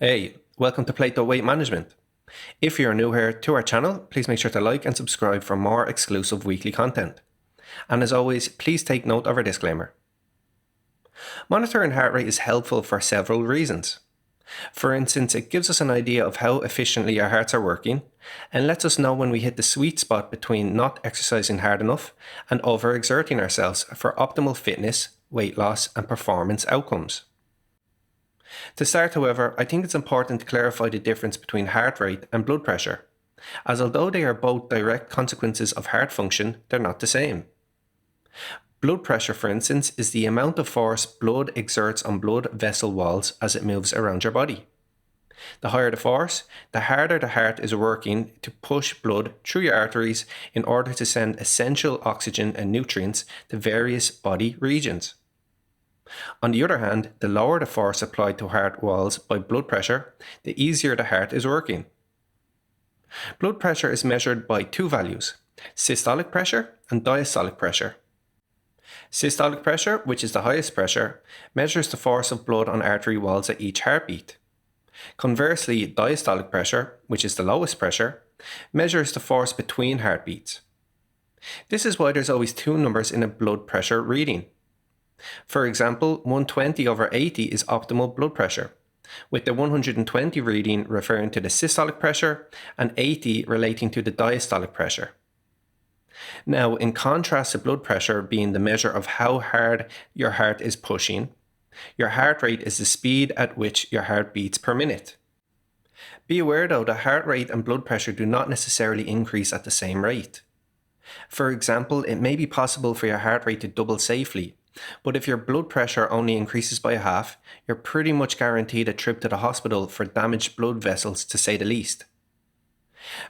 Hey, welcome to Plato Weight Management. If you're new here to our channel, please make sure to like and subscribe for more exclusive weekly content. And as always, please take note of our disclaimer. Monitoring heart rate is helpful for several reasons. For instance, it gives us an idea of how efficiently our hearts are working and lets us know when we hit the sweet spot between not exercising hard enough and overexerting ourselves for optimal fitness, weight loss, and performance outcomes. To start, however, I think it's important to clarify the difference between heart rate and blood pressure, as although they are both direct consequences of heart function, they're not the same. Blood pressure, for instance, is the amount of force blood exerts on blood vessel walls as it moves around your body. The higher the force, the harder the heart is working to push blood through your arteries in order to send essential oxygen and nutrients to various body regions. On the other hand, the lower the force applied to heart walls by blood pressure, the easier the heart is working. Blood pressure is measured by two values, systolic pressure and diastolic pressure. Systolic pressure, which is the highest pressure, measures the force of blood on artery walls at each heartbeat. Conversely, diastolic pressure, which is the lowest pressure, measures the force between heartbeats. This is why there's always two numbers in a blood pressure reading. For example, 120/80 is optimal blood pressure, with the 120 reading referring to the systolic pressure and 80 relating to the diastolic pressure. Now, in contrast to blood pressure being the measure of how hard your heart is pushing, your heart rate is the speed at which your heart beats per minute. Be aware though that heart rate and blood pressure do not necessarily increase at the same rate. For example, it may be possible for your heart rate to double safely, but if your blood pressure only increases by half, you're pretty much guaranteed a trip to the hospital for damaged blood vessels, to say the least.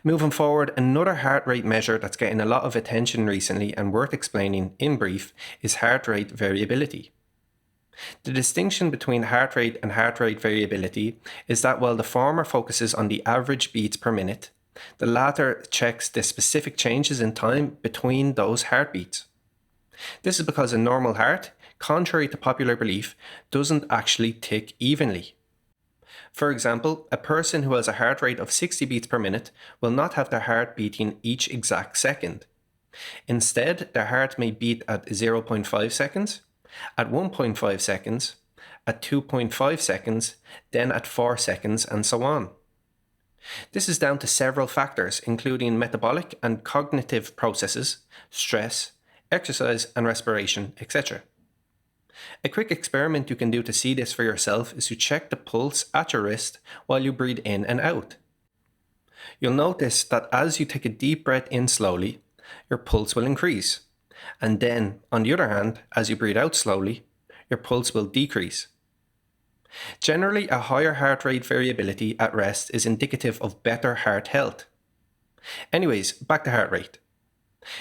Moving forward, another heart rate measure that's getting a lot of attention recently and worth explaining in brief is heart rate variability. The distinction between heart rate and heart rate variability is that while the former focuses on the average beats per minute, the latter checks the specific changes in time between those heartbeats. This is because a normal heart, contrary to popular belief, doesn't actually tick evenly. For example, a person who has a heart rate of 60 beats per minute will not have their heart beating each exact second. Instead, their heart may beat at 0.5 seconds, at 1.5 seconds, at 2.5 seconds, then at 4 seconds, and so on. This is down to several factors, including metabolic and cognitive processes, stress, exercise and respiration, etc. A quick experiment you can do to see this for yourself is to check the pulse at your wrist while you breathe in and out. You'll notice that as you take a deep breath in slowly, your pulse will increase. And then, on the other hand, as you breathe out slowly, your pulse will decrease. Generally, a higher heart rate variability at rest is indicative of better heart health. Anyways, back to heart rate.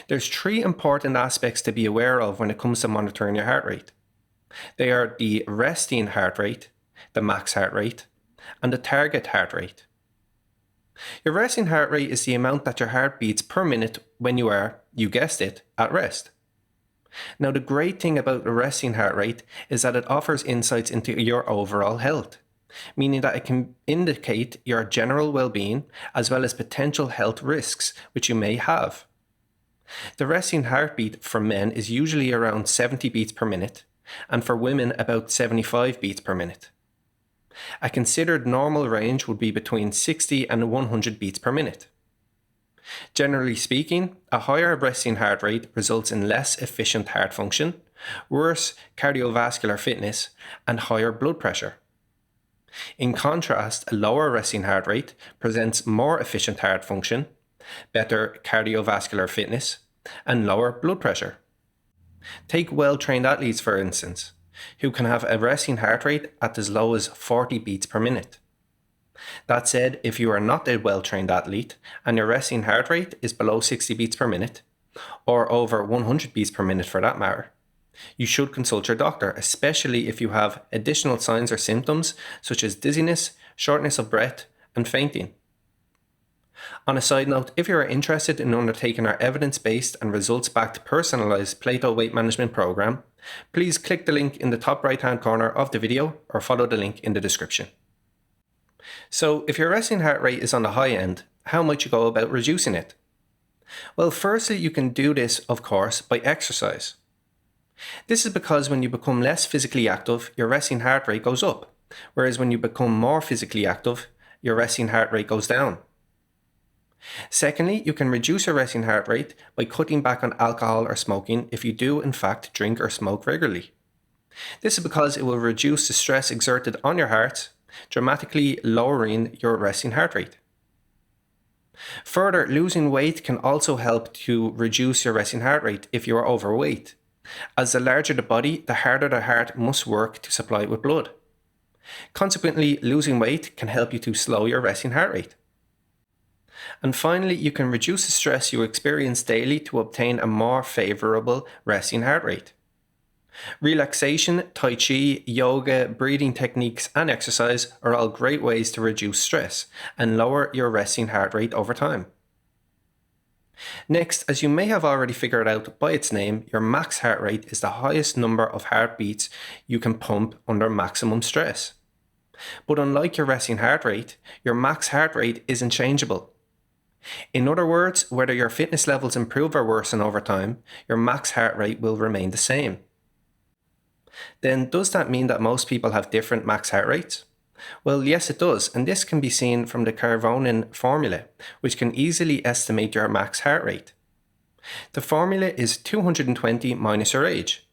There's three important aspects to be aware of when it comes to monitoring your heart rate. They are the resting heart rate, the max heart rate, and the target heart rate. Your resting heart rate is the amount that your heart beats per minute when you are, you guessed it, at rest. Now, the great thing about the resting heart rate is that it offers insights into your overall health, meaning that it can indicate your general well-being as well as potential health risks which you may have. The resting heartbeat for men is usually around 70 beats per minute, and for women about 75 beats per minute. A considered normal range would be between 60 and 100 beats per minute. Generally speaking, a higher resting heart rate results in less efficient heart function, worse cardiovascular fitness, and higher blood pressure. In contrast, a lower resting heart rate presents more efficient heart function, better cardiovascular fitness, and lower blood pressure. Take well-trained athletes, for instance, who can have a resting heart rate at as low as 40 beats per minute. That said, if you are not a well-trained athlete and your resting heart rate is below 60 beats per minute, or over 100 beats per minute for that matter, you should consult your doctor, especially if you have additional signs or symptoms such as dizziness, shortness of breath, and fainting. On a side note, if you are interested in undertaking our evidence-based and results-backed personalized Plato weight management program, please click the link in the top right-hand corner of the video or follow the link in the description. So if your resting heart rate is on the high end, how might you go about reducing it? Well, firstly, you can do this, of course, by exercise. This is because when you become less physically active, your resting heart rate goes up, whereas when you become more physically active, your resting heart rate goes down. Secondly, you can reduce your resting heart rate by cutting back on alcohol or smoking if you do in fact drink or smoke regularly. This is because it will reduce the stress exerted on your heart, dramatically lowering your resting heart rate. Further, losing weight can also help to reduce your resting heart rate if you are overweight, as the larger the body, the harder the heart must work to supply it with blood. Consequently, losing weight can help you to slow your resting heart rate. And finally, you can reduce the stress you experience daily to obtain a more favourable resting heart rate. Relaxation, Tai Chi, yoga, breathing techniques, and exercise are all great ways to reduce stress and lower your resting heart rate over time. Next, as you may have already figured out by its name, your max heart rate is the highest number of heartbeats you can pump under maximum stress. But unlike your resting heart rate, your max heart rate isn't changeable. In other words, whether your fitness levels improve or worsen over time, your max heart rate will remain the same. Then does that mean that most people have different max heart rates? Well, yes it does, and this can be seen from the Carvonin formula, which can easily estimate your max heart rate. The formula is 220 minus your age.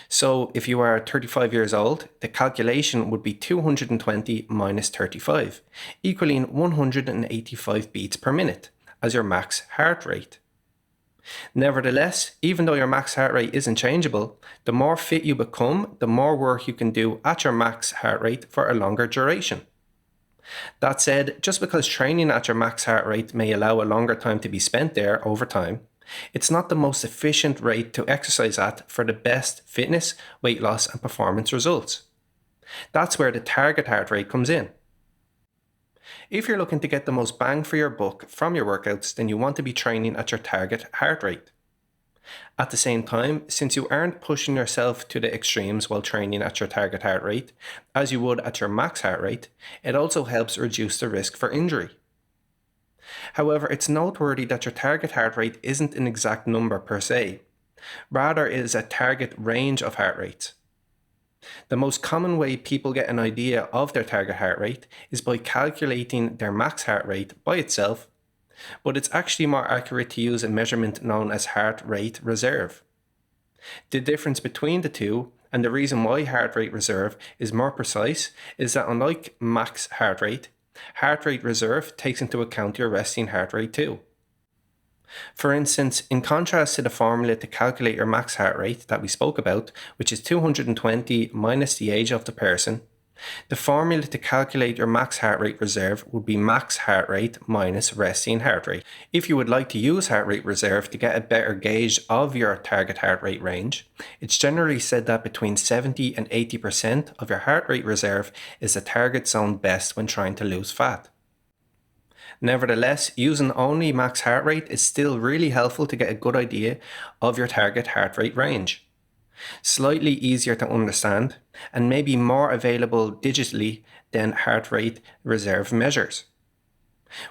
So if you are 35 years old, the calculation would be 220 minus 35, equaling 185 beats per minute as your max heart rate. Nevertheless, even though your max heart rate isn't changeable, the more fit you become, the more work you can do at your max heart rate for a longer duration. That said, just because training at your max heart rate may allow a longer time to be spent there over time, it's not the most efficient rate to exercise at for the best fitness, weight loss, and performance results. That's where the target heart rate comes in. If you're looking to get the most bang for your buck from your workouts, then you want to be training at your target heart rate. At the same time, since you aren't pushing yourself to the extremes while training at your target heart rate, as you would at your max heart rate, it also helps reduce the risk for injury. However, it's noteworthy that your target heart rate isn't an exact number per se. Rather, it is a target range of heart rates. The most common way people get an idea of their target heart rate is by calculating their max heart rate by itself, but it's actually more accurate to use a measurement known as heart rate reserve. The difference between the two, and the reason why heart rate reserve is more precise, is that unlike max heart rate reserve takes into account your resting heart rate too. For instance, in contrast to the formula to calculate your max heart rate that we spoke about, which is 220 minus the age of the person, the formula to calculate your max heart rate reserve would be max heart rate minus resting heart rate. If you would like to use heart rate reserve to get a better gauge of your target heart rate range, it's generally said that between 70 and 80% of your heart rate reserve is the target zone best when trying to lose fat. Nevertheless, using only max heart rate is still really helpful to get a good idea of your target heart rate range. Slightly easier to understand, and maybe more available digitally than heart rate reserve measures.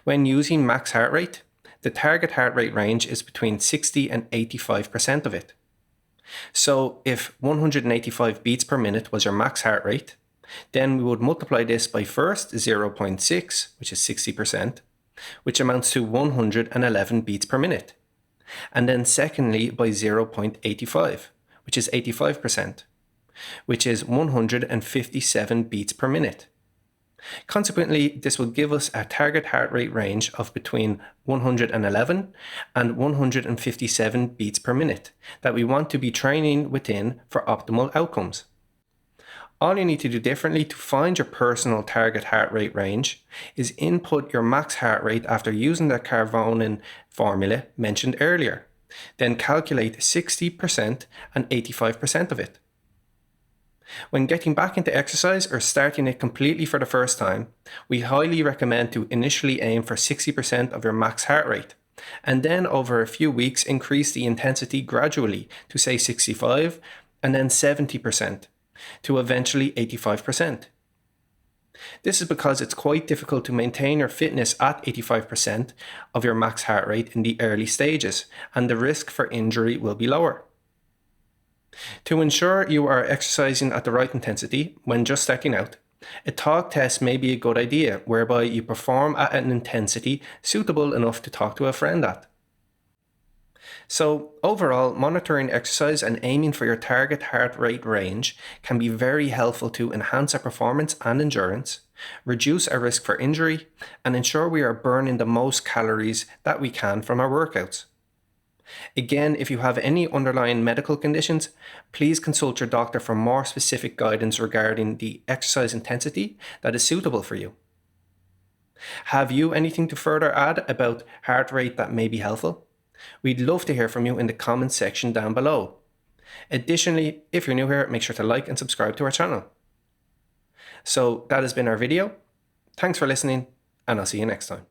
When using max heart rate, the target heart rate range is between 60 and 85% of it. So if 185 beats per minute was your max heart rate, then we would multiply this by first 0.6, which is 60%, which amounts to 111 beats per minute, and then secondly by 0.85, which is 85%, which is 157 beats per minute. Consequently, this will give us a target heart rate range of between 111 and 157 beats per minute that we want to be training within for optimal outcomes. All you need to do differently to find your personal target heart rate range is input your max heart rate after using the Carvonin formula mentioned earlier. Then calculate 60% and 85% of it. When getting back into exercise or starting it completely for the first time, we highly recommend to initially aim for 60% of your max heart rate, and then over a few weeks increase the intensity gradually to say 65 and then 70%, to eventually 85%. This is because it's quite difficult to maintain your fitness at 85% of your max heart rate in the early stages, and the risk for injury will be lower. To ensure you are exercising at the right intensity when just starting out, a talk test may be a good idea, whereby you perform at an intensity suitable enough to talk to a friend at. So overall, monitoring exercise and aiming for your target heart rate range can be very helpful to enhance our performance and endurance, reduce our risk for injury, and ensure we are burning the most calories that we can from our workouts. Again, if you have any underlying medical conditions, please consult your doctor for more specific guidance regarding the exercise intensity that is suitable for you. Have you anything to further add about heart rate that may be helpful? We'd love to hear from you in the comments section down below. Additionally, if you're new here, make sure to like and subscribe to our channel. So that has been our video. Thanks for listening, and I'll see you next time.